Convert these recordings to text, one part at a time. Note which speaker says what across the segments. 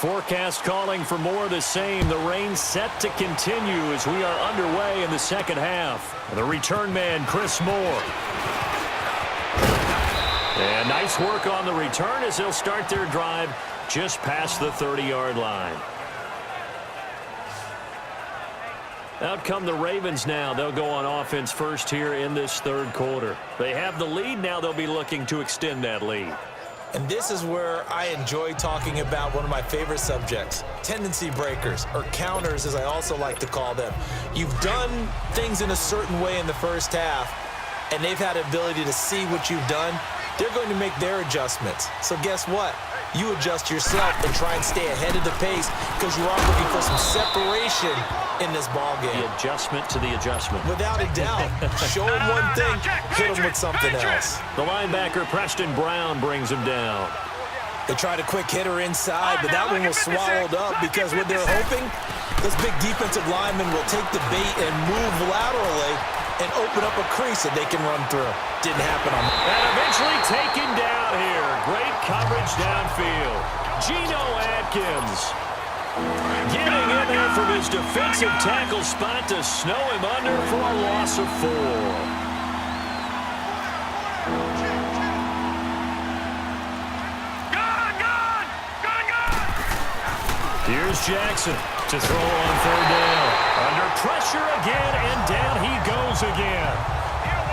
Speaker 1: Forecast calling for more of the same. The rain set to continue as we are underway in the second half. The return man, Chris Moore. And nice work on the return as they'll start their drive just past the 30-yard line. Out come the Ravens now. They'll go on offense first here in this third quarter. They have the lead. Now they'll be looking to extend that lead.
Speaker 2: And this is where I enjoy talking about one of my favorite subjects, tendency breakers, or counters as I also like to call them. You've done things in a certain way in the first half, and they've had the ability to see what you've done. They're going to make their adjustments. So guess what? You adjust yourself and try and stay ahead of the pace because you are looking for some separation in this ball game.
Speaker 1: The adjustment to the adjustment.
Speaker 2: Without a doubt. Show him one thing, hit him with something else.
Speaker 1: The linebacker, Preston Brown, brings him down.
Speaker 2: They tried a quick hitter inside, but that one was swallowed up because what they're hoping, this big defensive lineman will take the bait and move laterally and open up a crease that they can run through. Didn't happen on that.
Speaker 1: And eventually taken down here. Great coverage downfield. Geno Atkins getting in there from his defensive tackle spot to snow him under for a loss of 4. Here's Jackson to throw on third down. Under pressure again, and down he goes again.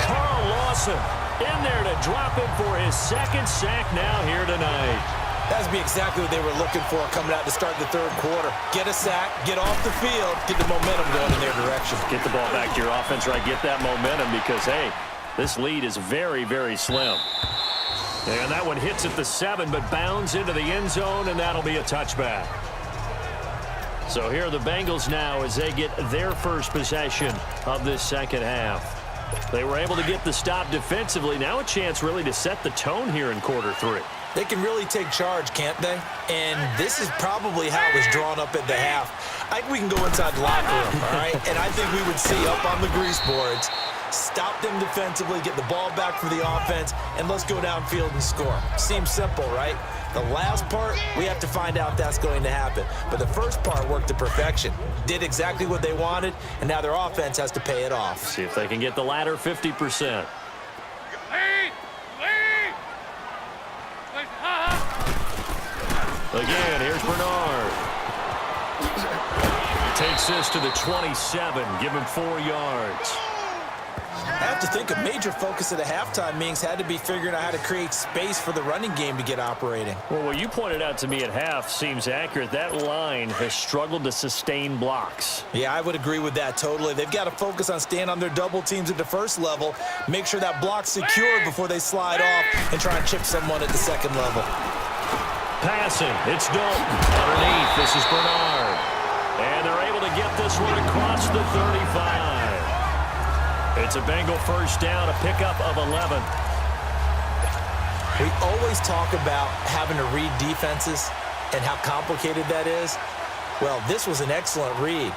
Speaker 1: Carl Lawson in there to drop him for his second sack now here tonight.
Speaker 2: That would be exactly what they were looking for coming out to start the third quarter. Get a sack, get off the field, get the momentum going in their direction.
Speaker 1: Get the ball back to your offense, right? Get that momentum because, hey, this lead is very, very slim. And that one hits at the 7, but bounds into the end zone, and that'll be a touchback. So here are the Bengals now as they get their first possession of this second half. They were able to get the stop defensively. Now a chance really to set the tone here in quarter 3.
Speaker 2: They can really take charge, can't they? And this is probably how it was drawn up at the half. I think we can go inside the locker room, all right? And I think we would see up on the grease boards, stop them defensively, get the ball back for the offense, and let's go downfield and score. Seems simple, right? The last part, we have to find out if that's going to happen. But the first part worked to perfection. Did exactly what they wanted, and now their offense has to pay it off.
Speaker 1: See if they can get the latter 50%. Again, here's Bernard. Takes this to the 27. Give him 4 yards.
Speaker 2: I have to think a major focus of the halftime meetings had to be figuring out how to create space for the running game to get operating.
Speaker 1: Well, what you pointed out to me at half seems accurate. That line has struggled to sustain blocks.
Speaker 2: Yeah, I would agree with that totally. They've got to focus on staying on their double teams at the first level, make sure that block's secured before they slide off and try and chip someone at the second level.
Speaker 1: Passing, it's Dalton. Underneath, this is Bernard. And they're able to get this one across the 35. It's a Bengal first down, a pickup of 11.
Speaker 2: We always talk about having to read defenses and how complicated that is. Well, this was an excellent read.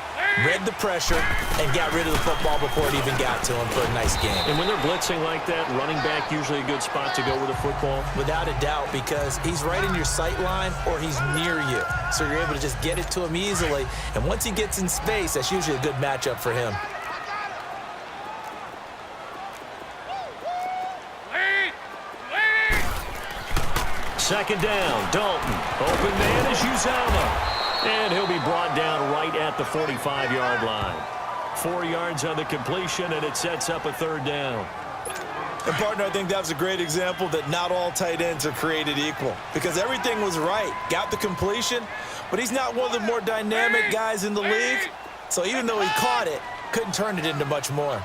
Speaker 2: Read the pressure and got rid of the football before it even got to him for a nice game.
Speaker 1: And when they're blitzing like that, running back usually a good spot to go with the football?
Speaker 2: Without a doubt, because he's right in your sight line or he's near you. So you're able to just get it to him easily. And once he gets in space, that's usually a good matchup for him.
Speaker 1: Second down, Dalton. Open man is Uzomah. And he'll be brought down right at the 45-yard line. 4 yards on the completion, and it sets up a third down.
Speaker 2: And, partner, I think that was a great example that not all tight ends are created equal. Because everything was right. Got the completion, but he's not one of the more dynamic guys in the league. So even though he caught it, couldn't turn it into much more.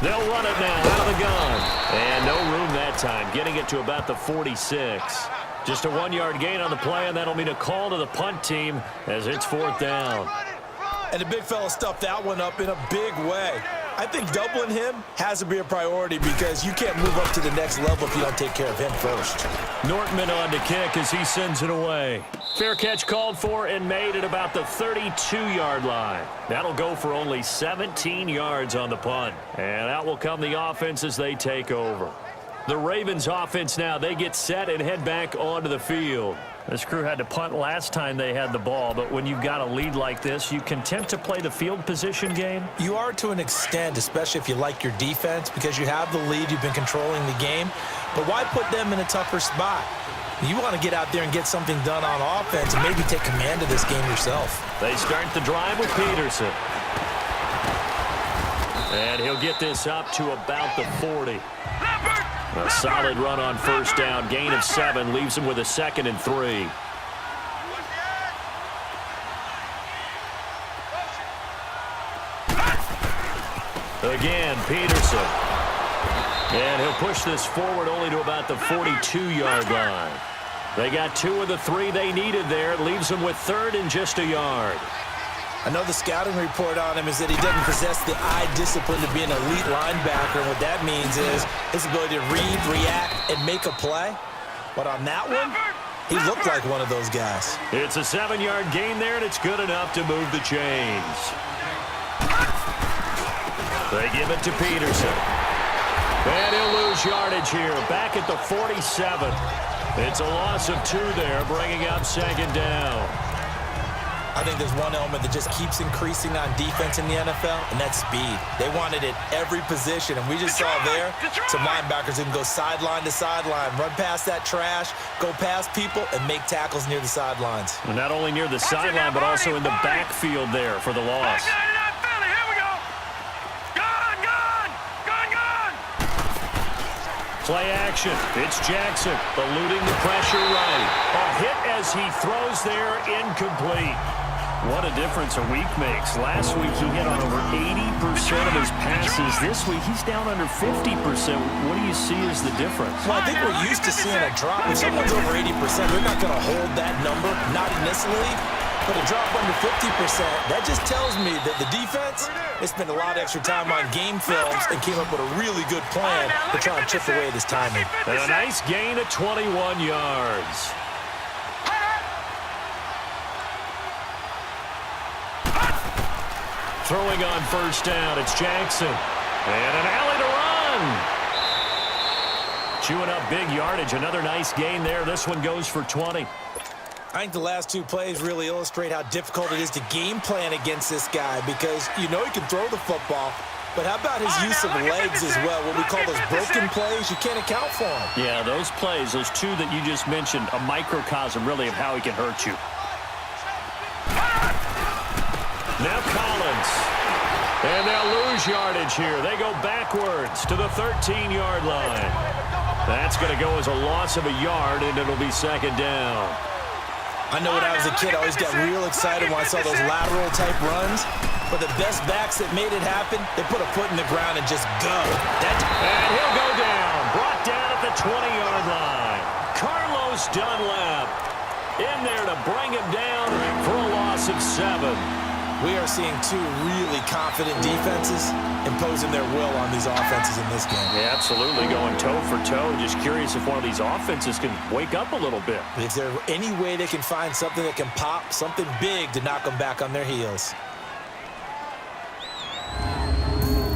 Speaker 1: They'll run it now out of the gun. And no room that time, getting it to about the 46. Just a 1-yard gain on the play, and that'll mean a call to the punt team as it's 4th down.
Speaker 2: And the big fella stuffed that one up in a big way. I think doubling him has to be a priority because you can't move up to the next level if you don't take care of him first.
Speaker 1: Nortman on to kick as he sends it away. Fair catch called for and made at about the 32-yard line. That'll go for only 17 yards on the punt. And out will come the offense as they take over. The Ravens offense now, they get set and head back onto the field. This crew had to punt last time they had the ball, but when you've got a lead like this, you content to play the field position game?
Speaker 2: You are to an extent, especially if you like your defense, because you have the lead, you've been controlling the game. But why put them in a tougher spot? You want to get out there and get something done on offense and maybe take command of this game yourself.
Speaker 1: They start the drive with Peterson. And he'll get this up to about the 40. A solid run on first down. Gain of 7 leaves him with a 2nd and 3. Again, Peterson. And he'll push this forward only to about the 42-yard line. They got 2 of the 3 they needed there. It leaves them with 3rd and just a yard.
Speaker 2: I know the scouting report on him is that he doesn't possess the eye discipline to be an elite linebacker. And what that means is his ability to read, react, and make a play. But on that one, he looked like one of those guys.
Speaker 1: It's a 7-yard gain there, and it's good enough to move the chains. They give it to Peterson. And he'll lose yardage here, back at the 47. It's a loss of 2 there, bringing up 2nd down.
Speaker 2: I think there's one element that just keeps increasing on defense in the NFL, and that's speed. They want it at every position, and we just saw there some linebackers who can go sideline to sideline, run past that trash, go past people, and make tackles near the sidelines.
Speaker 1: And not only near the sideline, but also in the backfield there for the loss. Play action. It's Jackson eluding the pressure right. A hit as he throws there, incomplete. What a difference a week makes. Last week he hit on over 80% of his passes. This week he's down under 50%. What do you see as the difference?
Speaker 2: Well, I think we're used to seeing a drop. If someone's over 80%, they're not going to hold that number, not in this league. But a drop under 50%, that just tells me that the defense, they spent a lot of extra time on game films and came up with a really good plan to try and chip away at this timing.
Speaker 1: And a nice gain of 21 yards. Throwing on first down, it's Jackson. And an alley to run. Chewing up big yardage, another nice gain there. This one goes for 20.
Speaker 2: I think the last 2 plays really illustrate how difficult it is to game plan against this guy because you know he can throw the football, but how about his use of legs as well? What we call those broken plays, you can't account for them.
Speaker 1: Yeah, those plays, those 2 that you just mentioned, a microcosm really of how he can hurt you. Now Collins. And they'll lose yardage here. They go backwards to the 13-yard line. That's going to go as a loss of a yard, and it'll be 2nd down.
Speaker 2: I know when I was a kid, I always got real excited when I saw those lateral-type runs. But the best backs that made it happen, they put a foot in the ground and just go.
Speaker 1: And he'll go down. Brought down at the 20-yard line. Carlos Dunlap in there to bring him down for a loss of 7.
Speaker 2: We are seeing 2 really confident defenses imposing their will on these offenses in this game.
Speaker 1: Yeah, absolutely, going toe for toe. Just curious if one of these offenses can wake up a little bit.
Speaker 2: If there's any way they can find something that can pop, something big to knock them back on their heels.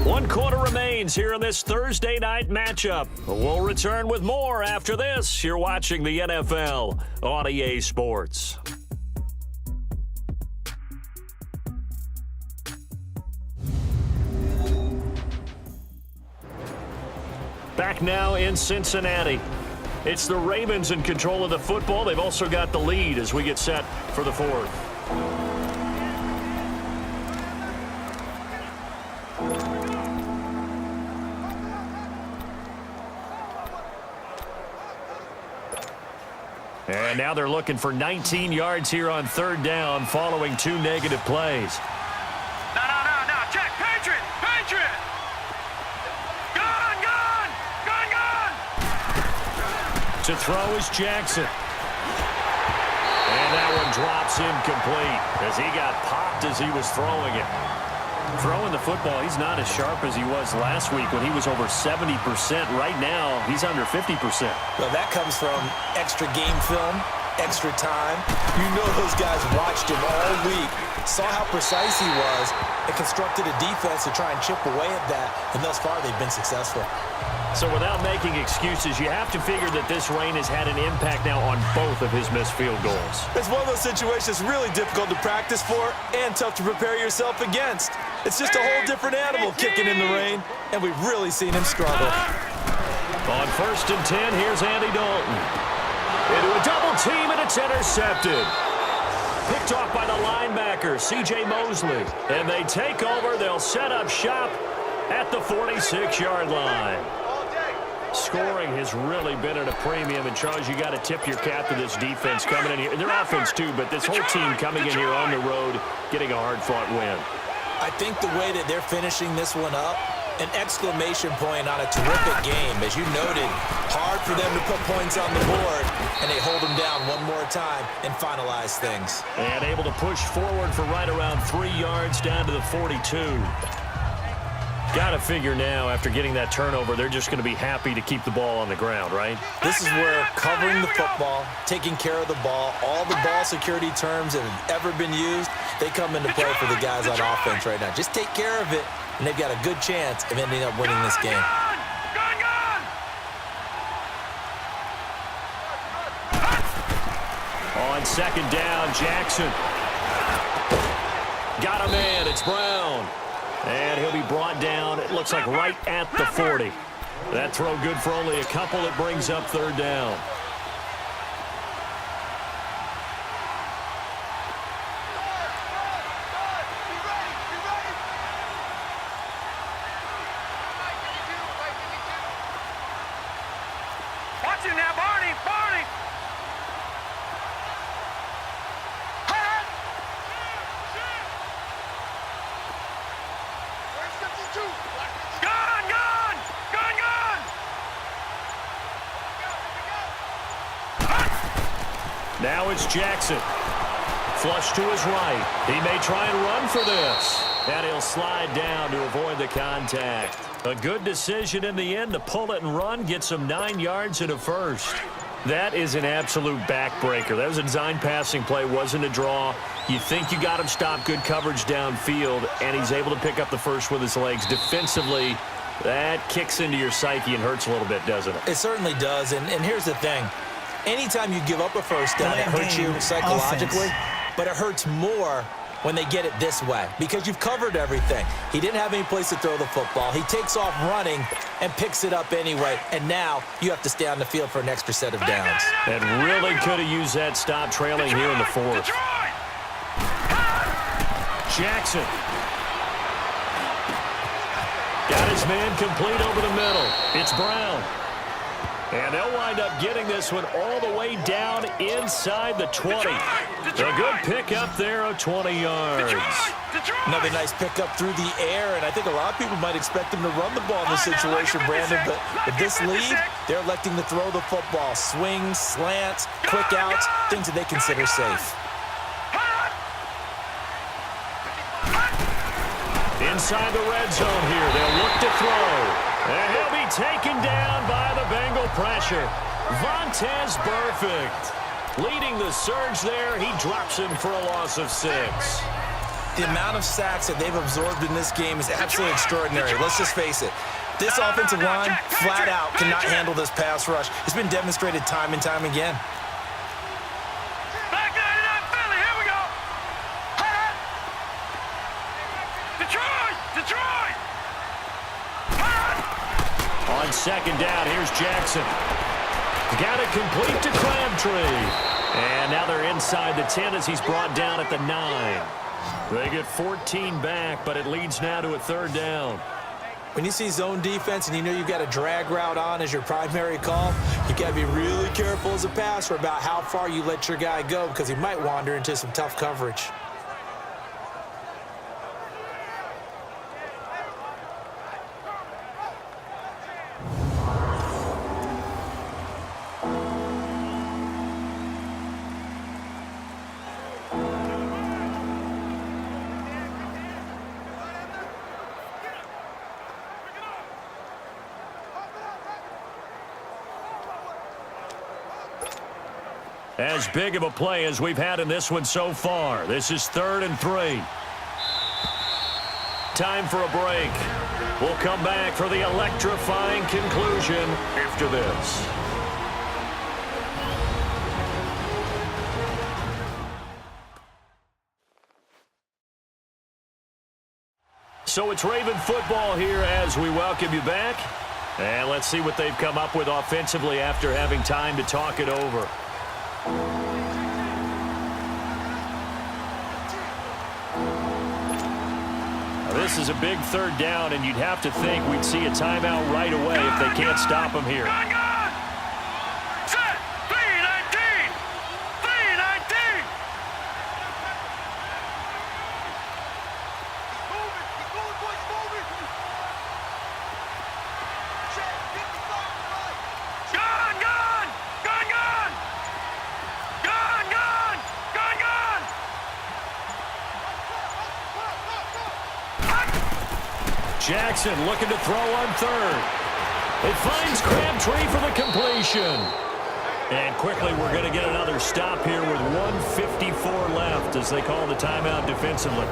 Speaker 1: 1 quarter remains here in this Thursday night matchup. We'll return with more after this. You're watching the NFL on EA Sports. Back now in Cincinnati. It's the Ravens in control of the football. They've also got the lead as we get set for the 4th. And now they're looking for 19 yards here on 3rd down following 2 negative plays.
Speaker 3: No, check, Patriot!
Speaker 1: To throw is Jackson. And that one drops incomplete as he got popped as he was throwing it. Throwing the football, he's not as sharp as he was last week when he was over 70%. Right now, he's under 50%.
Speaker 2: Well, that comes from extra game film, extra time. You know those guys watched him all week, saw how precise he was, and constructed a defense to try and chip away at that. And thus far, they've been successful.
Speaker 1: So without making excuses, you have to figure that this rain has had an impact now on both of his missed field goals.
Speaker 2: It's one of those situations really difficult to practice for and tough to prepare yourself against. It's just a whole different animal kicking in the rain, and we've really seen him struggle.
Speaker 1: On 1st and 10, here's Andy Dalton. Into a double team, and it's intercepted. Picked off by the linebacker, C.J. Mosley. And they take over. They'll set up shop at the 46-yard line. Scoring has really been at a premium. And, Charles, you got to tip your cap to this defense coming in here. Their offense, too, but this whole team coming in here on the road, getting a hard-fought win.
Speaker 2: I think the way that they're finishing this one up, an exclamation point on a terrific game. As you noted, hard for them to put points on the board, and they hold them down one more time and finalize things.
Speaker 1: And able to push forward for right around 3 yards down to the 42. Got to figure now, after getting that turnover, they're just going to be happy to keep the ball on the ground, right?
Speaker 2: This is where covering the football, taking care of the ball, all the ball security terms that have ever been used, they come into play for the guys on offense right now. Just take care of it, and they've got a good chance of ending up winning this game.
Speaker 1: On 2nd down, Jackson. Got a man, it's Brown. And he'll be brought down, it looks like right at the 40. That throw good for only a couple. It brings up 3rd down.
Speaker 3: Watch it now, Barney! Barney! Gone! Gone! Gone! Gone!
Speaker 1: Now it's Jackson. Flush to his right. He may try and run for this. And he'll slide down to avoid the contact. A good decision in the end to pull it and run. Gets him 9 yards and a first. That is an absolute backbreaker. That was a design passing play. Wasn't a draw. You think you got him stopped. Good coverage downfield. And he's able to pick up the first with his legs. Defensively, that kicks into your psyche and hurts a little bit, doesn't it?
Speaker 2: It certainly does. And here's the thing. Anytime you give up a first down, it hurts you psychologically. But it hurts more when they get it this way because you've covered everything. He didn't have any place to throw the football. He takes off running and picks it up anyway. And now you have to stay on the field for an extra set of downs.
Speaker 1: And really could have used that stop trailing here in the 4th. Jackson. Got his man complete over the middle. It's Brown. And they'll wind up getting this one all the way down inside the 20. A good pickup there of 20 yards.
Speaker 2: Another nice pickup through the air, and I think a lot of people might expect them to run the ball in this situation, Brandon, but with this lead, they're electing to throw the football. Swings, slants, quick outs, things that they consider safe.
Speaker 1: Inside the red zone here, they'll look to throw. And he'll be taken down by the Bengal pressure. Vontaze Burfict leading the surge there. He drops him for a loss of 6.
Speaker 2: The amount of sacks that they've absorbed in this game is absolutely extraordinary. Let's just face it. This offensive line, flat out, cannot handle this pass rush. It's been demonstrated time and time again.
Speaker 3: Back there to that Philly. Here we go. Detroit! Detroit!
Speaker 1: On 2nd down, here's Jackson. Got it complete to Crabtree. And now they're inside the 10 as he's brought down at the 9. They get 14 back, but it leads now to a 3rd down.
Speaker 2: When you see zone defense and you know you've got a drag route on as your primary call, you got to be really careful as a passer about how far you let your guy go because he might wander into some tough coverage.
Speaker 1: As big of a play as we've had in this one so far. This is 3rd and 3. Time for a break. We'll come back for the electrifying conclusion after this. So it's Raven football here as we welcome you back. And let's see what they've come up with offensively after having time to talk it over. This is a big third down, and you'd have to think we'd see a timeout right away if they can't stop him here.
Speaker 3: Set. 3-19. 3-19. Keep moving, boys, moving. Check, get the ball right. Gun, gun. Gun, gun. Gun, gun. Gun, gun.
Speaker 1: Jackson looking to throw on third. It finds Crabtree for the completion. And quickly we're going to get another stop here with 1:54 left as they call the timeout defensively.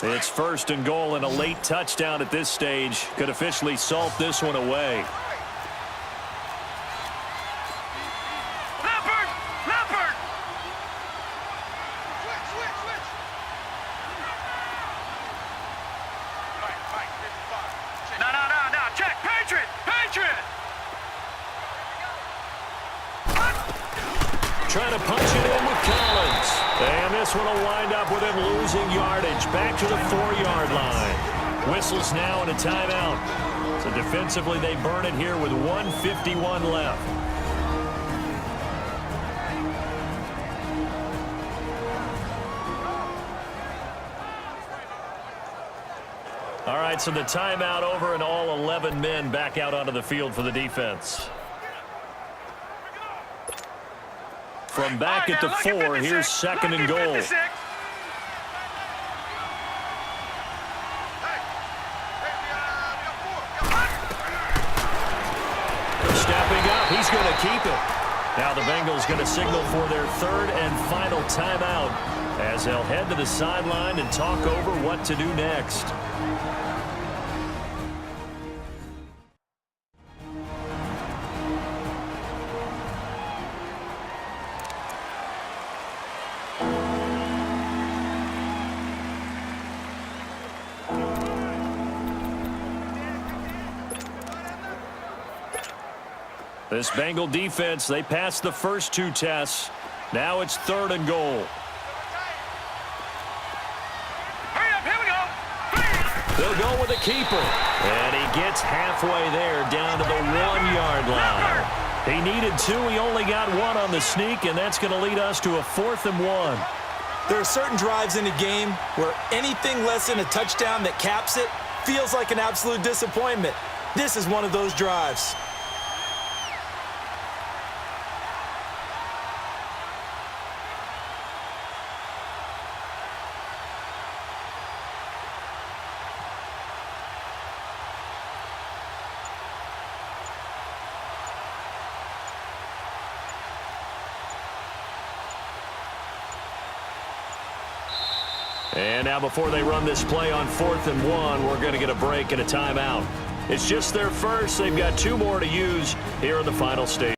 Speaker 1: It's first and goal, and a late touchdown at this stage could officially salt this one away.
Speaker 3: Leopard! Leopard! Switch! No. Check! Patriot!
Speaker 1: Trying to punch it in with Collins. And this one will wind up with him losing yardage back to the 4-yard line. Whistles now and a timeout. So defensively they burn it here with 1:51 left. All right, so the timeout over and all 11 men back out onto the field for the defense. From back at the 4, here's second and goal. Stepping up, he's going to keep it. Now the Bengals going to signal for their third and final timeout as they'll head to the sideline and talk over what to do next. This Bengal defense, they passed the first 2 tests. Now it's third and goal.
Speaker 3: Hurry up, here we go.
Speaker 1: They'll go with a keeper. And he gets halfway there down to the 1-yard line. He needed 2. He only got 1 on the sneak, and that's going to lead us to a 4th and 1.
Speaker 2: There are certain drives in a game where anything less than a touchdown that caps it feels like an absolute disappointment. This is one of those drives.
Speaker 1: And now before they run this play on 4th and 1, we're going to get a break and a timeout. It's just their first. They've got 2 more to use here in the final stage.